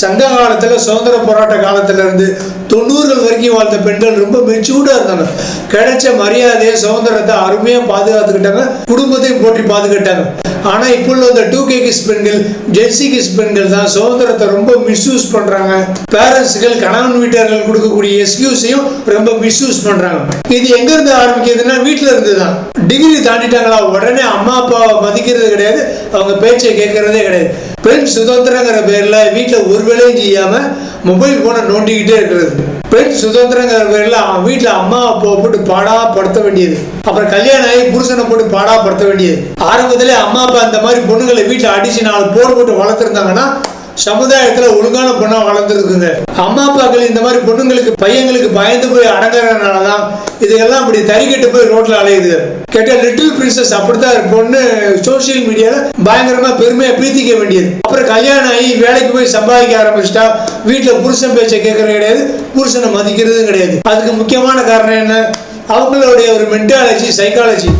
சங்க காலத்துல சுதந்திர போராட்ட காலத்துல இருந்து 90கள் வரைக்கும் வாழ்ந்த பெண்கள் ரொம்ப மெச்சூர்டா இருந்தாங்க. கிடைச்ச மரியாதையை சுதந்திரத்தை அருமையா பாதுகாத்துக்கிட்டாங்க, குடும்பத்தையும் போற்றி பாதுகாட்டாங்க. ஆனா இப்போ உள்ள இந்த 2K கிட்ஸ் பெண்கள், ஜென்சி கிட்ஸ் பெண்கள் தான் சுதந்திரத்தை ரொம்ப மிஸ்யூஸ் பண்றாங்க. பேரண்ட்ஸ்கள் கணவன் வீட்டார்கள் கொடுக்கக்கூடிய எக்ஸ்கியூஸையும் ரொம்ப மிஸ்யூஸ் பண்றாங்க. இது எங்க இருந்து ஆரம்பிக்கிறதுனா வீட்டுல இருந்து தான். டிகிரி தாண்டிட்டாங்களா உடனே அம்மா அப்பாவை மதிக்கிறது கிடையாது, அவங்க பேச்சை கேட்கறதே கிடையாது. பெண் சுதந்திரங்கிற பேர்ல வீட்டுல ஒரு வேலையும் செய்யாம மொபைல் போனை நோண்டிக்கிட்டே இருக்கிறது. பெண் சுதந்திரங்கிற பேர்ல வீட்டுல அம்மா அப்பாவை போட்டு பாடா படுத்த வேண்டியது, அப்புறம் கல்யாணம் ஆகி புருஷனை போட்டு பாடா படுத்த வேண்டியது. ஆரம்பத்திலே அம்மா அப்பா அந்த மாதிரி பொண்ணுங்களை வீட்டுல அடிச்சு 4 போடு போட்டு வளர்த்துருந்தாங்கன்னா சமுதாயத்துல ஒழுங்கான பொண்ணா வளர்ந்துருக்குங்க. அம்மா அப்பாக்கள் இந்த மாதிரி பொண்ணுங்களுக்கு பையங்களுக்கு பயந்து போய் அடங்குறதுனாலதான் இதெல்லாம் இப்படி தறிக்கட்டு போய் ரோட்ல அலையுது. கேட்ட லிட்டில் பிரின்சஸ் அப்படித்தான் பொண்ணு சோசியல் மீடியால பயங்கரமா பெருமையா பீத்திக்க வேண்டியது. அப்புறம் கல்யாணம் ஆகி வேலைக்கு போய் சம்பாதிக்க ஆரம்பிச்சிட்டா வீட்டுல புருஷன் பேச்சை கேட்கறது கிடையாது, புருஷனை மதிக்கிறதும் கிடையாது. அதுக்கு முக்கியமான காரணம் என்ன? அவங்களுடைய ஒரு மென்டாலஜி, சைக்காலஜி.